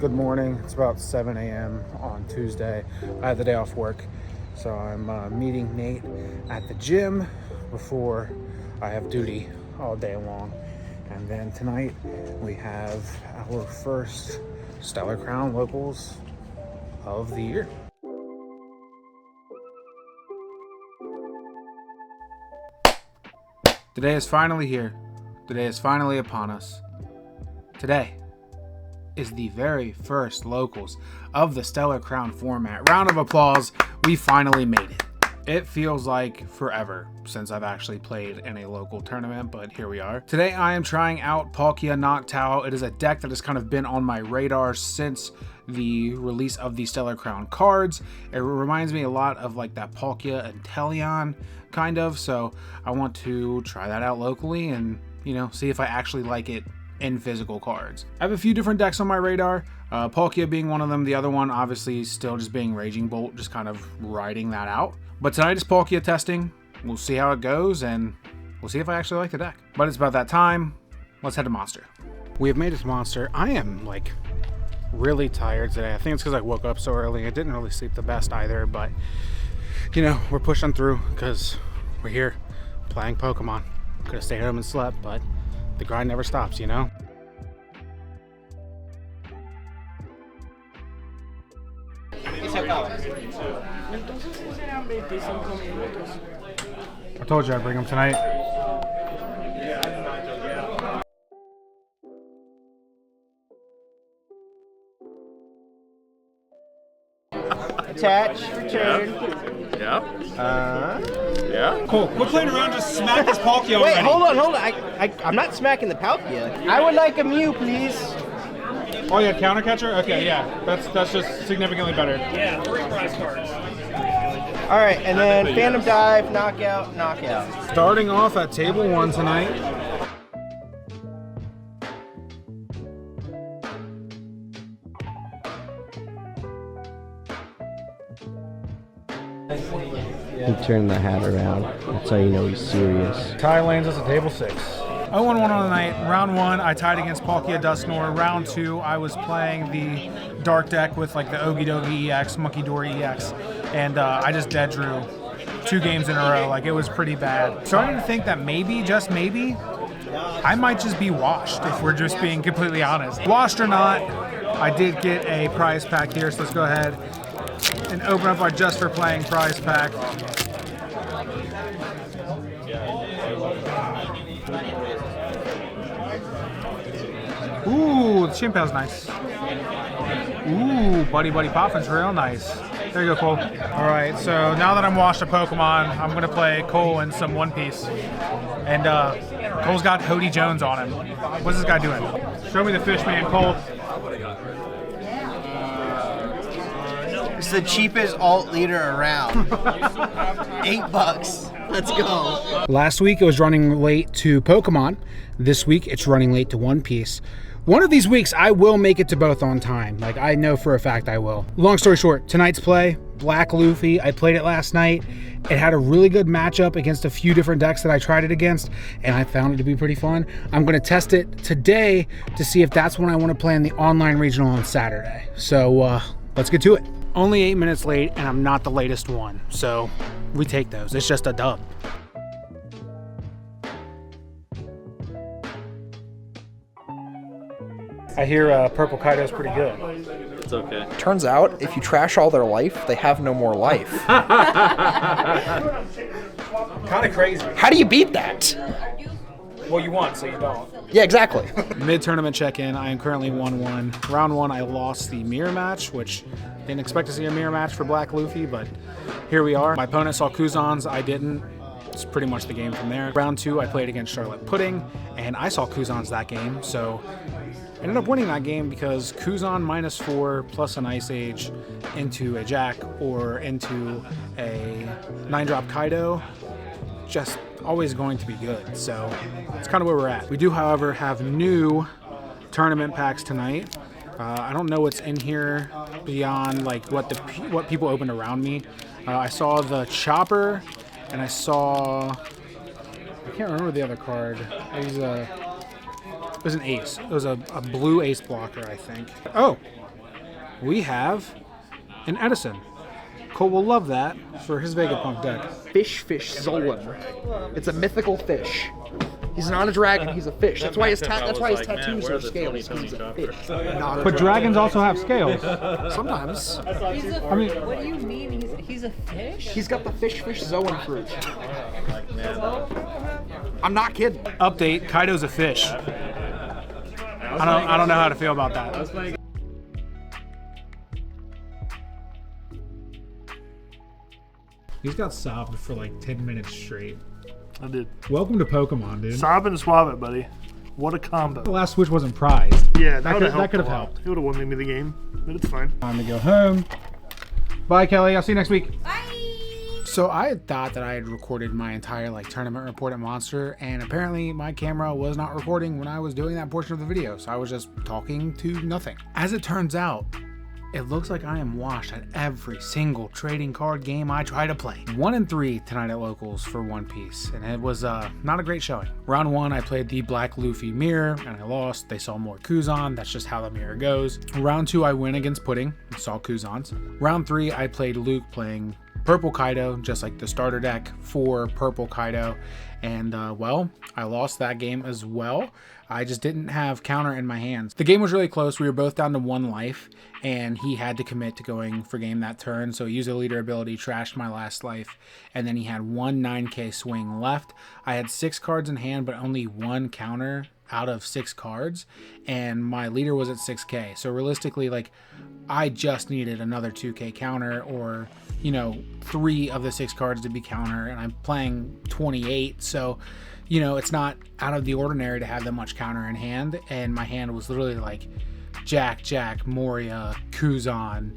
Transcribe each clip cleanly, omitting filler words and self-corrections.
Good morning. It's about 7 a.m. on Tuesday. I had the day off work, so I'm meeting Nate at the gym before I have duty all day long. And then tonight we have our first Stellar Crown Locals of the year. The day is finally here. The day is finally upon us. Today is the very first locals of the Stellar Crown format. Round of applause, we finally made it. It feels like forever since I've actually played in a local tournament, but here we are. Today I am trying out Palkia Noctowl. It is a deck that has kind of been on my radar since the release of the Stellar Crown cards. It reminds me a lot of like that Palkia and Teleon kind of, so I want to try that out locally and, you know, see if I actually like it in physical cards. I have a few different decks on my radar, Palkia being one of them. The other one obviously still just being Raging Bolt, just kind of riding that out. But tonight is Palkia testing. We'll see how it goes and we'll see if I actually like the deck. But it's about that time. Let's head to Monster. We have made it to Monster. I am like really tired today. I think it's because I woke up so early. I didn't really sleep the best either, but you know, we're pushing through because we're here playing Pokemon. Could have stayed home and slept, but the grind never stops, you know? I told you I'd bring them tonight. Attach, return. Yeah. Yeah. Cool. Quit playing around, just smack this Palkia Wait, already. hold on. I'm not smacking the Palkia. I would like a Mew, please. Oh yeah, counter catcher? Okay, yeah. That's just significantly better. Yeah, 3 prize cards. All right, and then Phantom Dive, knockout, knockout. Starting off at table 1 tonight. He turned the hat around. That's how you know he's serious. Ty lands us at table 6. 0-1-1 on the night. Round 1, I tied against Palkia Dusknoir. Round 2, I was playing the dark deck with like the Ogie Dogie EX, Monkey Dory EX, and I just dead drew 2 games in a row. Like, it was pretty bad. Starting to think that maybe, just maybe, I might just be washed if we're just being completely honest. Washed or not, I did get a prize pack here, so let's go ahead and open up our Just for Playing prize pack. Ooh, the Chimpow's nice. Ooh, Buddy Popfin's real nice. There you go, Cole. All right, so now that I'm washed of Pokemon, I'm gonna play Cole in some One Piece. And Cole's got Hody Jones on him. What's this guy doing? Show me the fish, man, Cole. It's the cheapest alt leader around. $8. Let's go. Last week it was running late to Pokemon. This week it's running late to One Piece. One of these weeks I will make it to both on time. Like, I know for a fact I will. Long story short, tonight's play, Black Luffy. I played it last night. It had a really good matchup against a few different decks that I tried it against, and I found it to be pretty fun. I'm going to test it today to see if that's when I want to play in the online regional on Saturday. So let's get to it. Only 8 minutes late, and I'm not the latest one, so we take those. It's just a dub. I hear Purple Kaido's pretty good. It's okay. Turns out, if you trash all their life, they have no more life. Kind of crazy. How do you beat that? Well, you won, so you don't. Yeah, exactly. Mid-tournament check-in. I am currently 1-1. Round 1, I lost the mirror match, which didn't expect to see a mirror match for Black Luffy, but here we are. My opponent saw Kuzans, I didn't. It's pretty much the game from there. Round 2, I played against Charlotte Pudding, and I saw Kuzans that game, so I ended up winning that game because Kuzan -4 plus an Ice Age into a Jack or into a 9-drop Kaido, just always going to be good. So that's kind of where we're at. We do, however, have new tournament packs tonight. I don't know what's in here beyond like what people opened around me. I saw the Chopper, and I saw, I can't remember the other card. It was an ace. It was a blue ace blocker, I think. Oh, we have an Edison. Cole will love that for his Vegapunk deck. Fish Zolan. It's a mythical fish. He's not a dragon, he's a fish. That's why his tattoos are scales. He's a fish. But dragons also have scales. Sometimes. What do you mean? He's a fish? He's got the fish Zolan fruit. I'm not kidding. Update, Kaido's a fish. I don't know how to feel about that. He's got sobbed for like 10 minutes straight. I did. Welcome to Pokemon, dude. Sob and swab it, buddy. What a combo. The last switch wasn't prized. Yeah, that could have helped. It would have won me the game, but it's fine. Time to go home. Bye, Kelly. I'll see you next week. Bye. So I had thought that I had recorded my entire tournament report at Monster, and apparently my camera was not recording when I was doing that portion of the video, so I was just talking to nothing. As it turns out, it looks like I am washed at every single trading card game I try to play. 1-3 tonight at locals for One Piece, and it was not a great showing. Round 1, I played the Black Luffy mirror, and I lost. They saw more Kuzan. That's just how the mirror goes. Round 2, I win against Pudding. I saw Kuzans. Round 3, I played Luke playing Purple Kaido, just like the starter deck for Purple Kaido. And, well, I lost that game as well. I just didn't have counter in my hands. The game was really close. We were both down to 1 life, and he had to commit to going for game that turn. So he used a leader ability, trashed my last life, and then he had 1 9k swing left. I had 6 cards in hand, but only 1 counter out of 6 cards, and my leader was at 6k. So realistically, I just needed another 2k counter, or 3 of the 6 cards to be counter, and I'm playing 28, so it's not out of the ordinary to have that much counter in hand. And my hand was literally like Jack, Moria, Kuzan,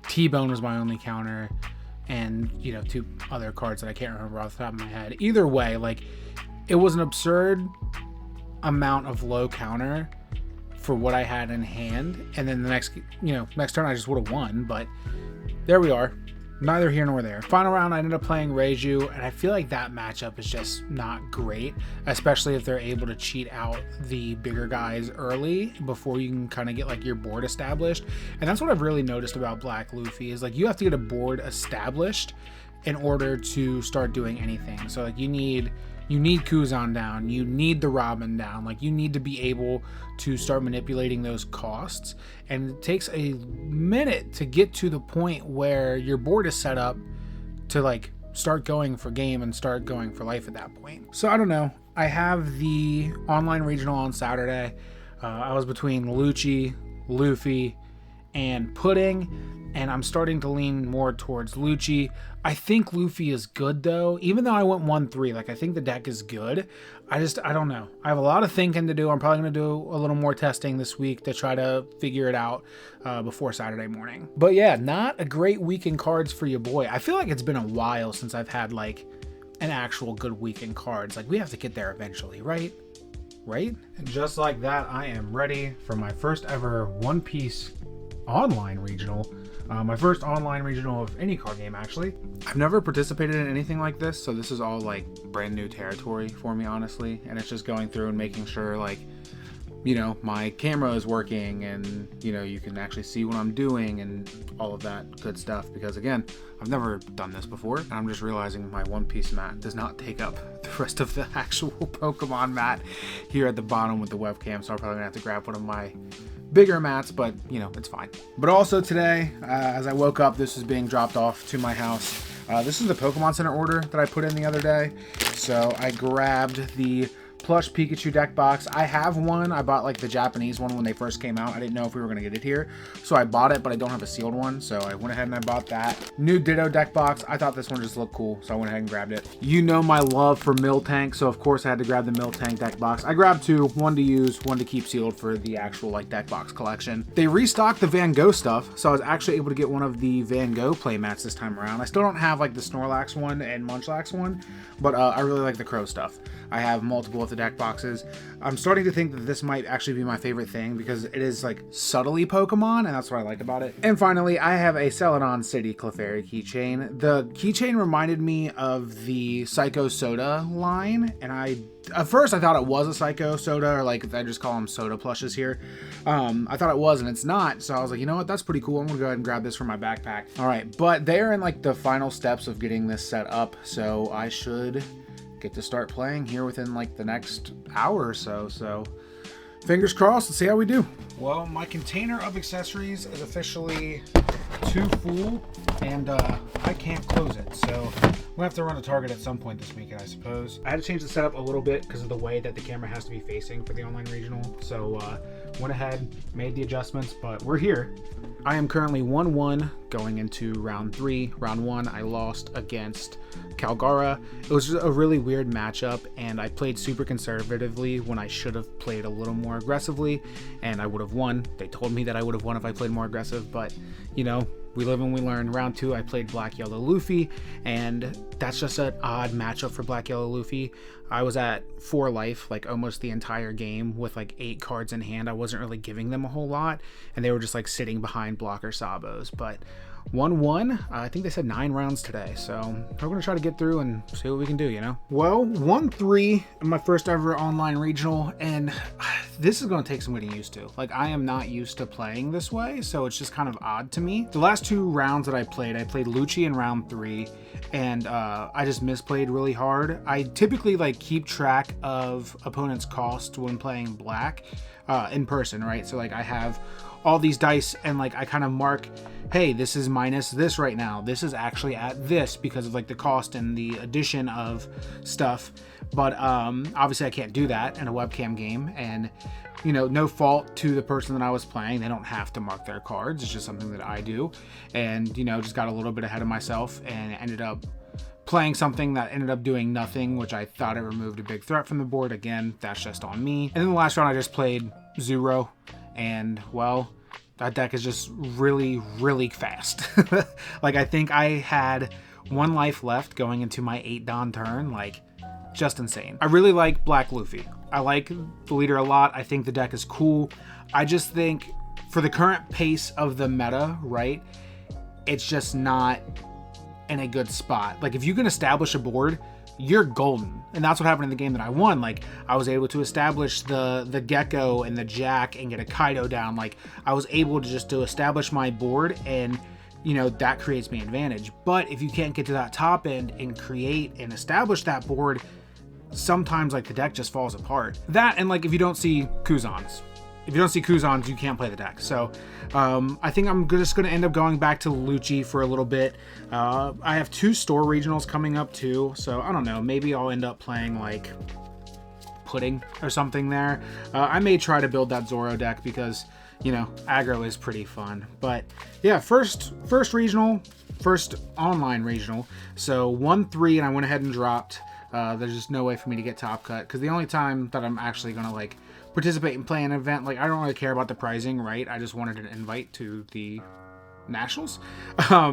T-Bone was my only counter, and 2 other cards that I can't remember off the top of my head. Either way, it was an absurd amount of low counter for what I had in hand, and then the next turn I just would have won, but there we are. Neither here nor there. Final round, I ended up playing Reiju, and I feel like that matchup is just not great, especially if they're able to cheat out the bigger guys early before you can kind of get your board established. And that's what I've really noticed about Black Luffy is you have to get a board established in order to start doing anything. So you need Kuzan down, you need the Robin down, you need to be able to start manipulating those costs, and it takes a minute to get to the point where your board is set up to start going for game and start going for life at that point. So I don't know, I have the online regional on Saturday. I was between Lucci, Luffy, and Pudding, and I'm starting to lean more towards Lucci. I think Luffy is good though, even though I went 1-3. I think the deck is good. I don't know. I have a lot of thinking to do. I'm probably going to do a little more testing this week to try to figure it out before Saturday morning. But yeah, not a great week in cards for your boy. I feel like it's been a while since I've had an actual good week in cards. We have to get there eventually, right? Right? And just like that, I am ready for my first ever One Piece online regional. My first online regional of any card game, actually. I've never participated in anything like this, so this is all brand new territory for me, honestly. And it's just going through and making sure my camera is working, and you can actually see what I'm doing and all of that good stuff, because again, I've never done this before, and I'm just realizing my One Piece mat does not take up the rest of the actual Pokemon mat here at the bottom with the webcam, so I'm probably gonna have to grab one of my bigger mats, but it's fine. But also today, as I woke up, this is being dropped off to my house. This is the Pokemon Center order that I put in the other day, so I grabbed the plush Pikachu deck box. I have one. I bought the Japanese one when they first came out. I didn't know if we were going to get it here, so I bought it, but I don't have a sealed one, so I went ahead and I bought that. New Ditto deck box. I thought this one just looked cool, so I went ahead and grabbed it. My love for Miltank, so of course I had to grab the Miltank deck box. I grabbed 2, one to use, one to keep sealed for the actual deck box collection. They restocked the Van Gogh stuff, so I was actually able to get one of the Van Gogh play mats this time around. I still don't have the Snorlax one and Munchlax one, but I really like the Crow stuff. I have multiple of the deck boxes. I'm starting to think that this might actually be my favorite thing because it is like subtly Pokemon, and that's what I like about it. And finally, I have a Celadon City Clefairy keychain. The keychain reminded me of the Psycho Soda line, and at first I thought it was a Psycho Soda, or like I just call them soda plushes here. I thought it was, and it's not. So I was like, you know what, that's pretty cool. I'm gonna go ahead and grab this for my backpack. All right, but they're in like the final steps of getting this set up, so I should get to start playing here within like the next hour or so. So fingers crossed, let's see how we do. Well, my container of accessories is officially too full, and I can't close it, so I'm gonna have to run a Target at some point this weekend, I suppose. I had to change the setup a little bit because of the way that the camera has to be facing for the online regional, so went ahead, made the adjustments, but we're here. I am currently 1-1 going into round 3. Round 1, I lost against Calgara. It was just a really weird matchup, and I played super conservatively when I should have played a little more aggressively, and I would have won. They told me that I would have won if I played more aggressive, but you know, we live and we learn. Round 2, I played Black Yellow Luffy, and that's just an odd matchup for Black Yellow Luffy. I was at 4 life like almost the entire game with like 8 cards in hand. I wasn't really giving them a whole lot, and they were just like sitting behind blocker Sabos. But 1-1, I think they said 9 rounds today, so we're gonna try to get through and see what we can do, you know. Well, 1-3 in my first ever online regional, and this is gonna take some getting used to. Like, I am not used to playing this way, so it's just kind of odd to me. The last 2 rounds that I played Lucci in round 3, and I just misplayed really hard. I typically like keep track of opponent's cost when playing black in person, right? So like I have all these dice, and like I kind of mark, hey, this is minus this right now, this is actually at this because of like the cost and the addition of stuff. But obviously I can't do that in a webcam game, and you know, no fault to the person that I was playing, they don't have to mark their cards, it's just something that I do. And you know, just got a little bit ahead of myself and ended up playing something that ended up doing nothing, which I thought it removed a big threat from the board. Again, that's just on me. And then the last round I just played Zero, and well, that deck is just really, really fast. Like, I think I had 1 life left going into my 8 Dawn turn, like, just insane. I really like Black Luffy. I like the leader a lot. I think the deck is cool. I just think for the current pace of the meta, right, it's just not in a good spot. Like, if you can establish a board, you're golden. And that's what happened in the game that I won. Like, I was able to establish the Gecko and the Jack and get a Kaido down. Like, I was able to just to establish my board, and you know, that creates me advantage. But if you can't get to that top end and create and establish that board, sometimes like the deck just falls apart. That, and like if you don't see Kuzans. If you don't see Kuzans, you can't play the deck. So I think I'm just going to end up going back to Lucci for a little bit. I have 2 store regionals coming up too. So I don't know, maybe I'll end up playing like Pudding or something there. I may try to build that Zoro deck because, you know, aggro is pretty fun. But yeah, first regional, first online regional. So 1-3, and I went ahead and dropped. There's just no way for me to get top cut, because the only time that I'm actually going to like participate and play an event, like I don't really care about the pricing, right? I just wanted an invite to the nationals.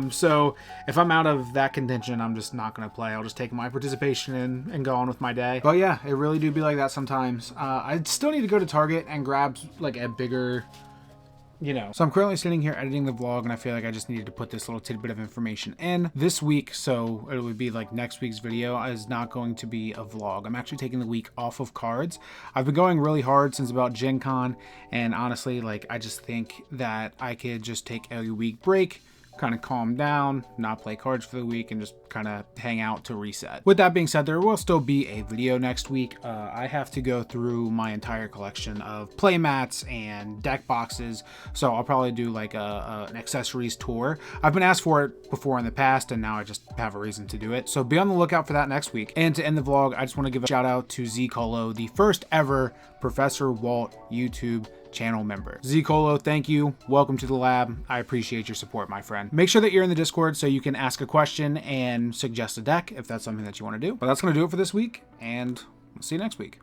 So if I'm out of that contention, I'm just not going to play. I'll just take my participation and go on with my day. But yeah, it really do be like that sometimes. I still need to go to Target and grab like a bigger, you know. So I'm currently sitting here editing the vlog, and I feel like I just needed to put this little tidbit of information in this week. So it would be like next week's video is not going to be a vlog. I'm actually taking the week off of cards. I've been going really hard since about Gen Con, and honestly, like I just think that I could just take a week break, kind of calm down, not play cards for the week, and just kind of hang out to reset. With that being said, there will still be a video next week. I have to go through my entire collection of play mats and deck boxes, so I'll probably do like an accessories tour. I've been asked for it before in the past, and now I just have a reason to do it, so be on the lookout for that next week. And to end the vlog, I just want to give a shout out to Z Colo, the first ever Professor Walt YouTube channel member. Z Colo, thank you. Welcome to the lab. I appreciate your support, my friend. Make sure that you're in the Discord so you can ask a question and suggest a deck if that's something that you want to do. But that's going to do it for this week, and we'll see you next week.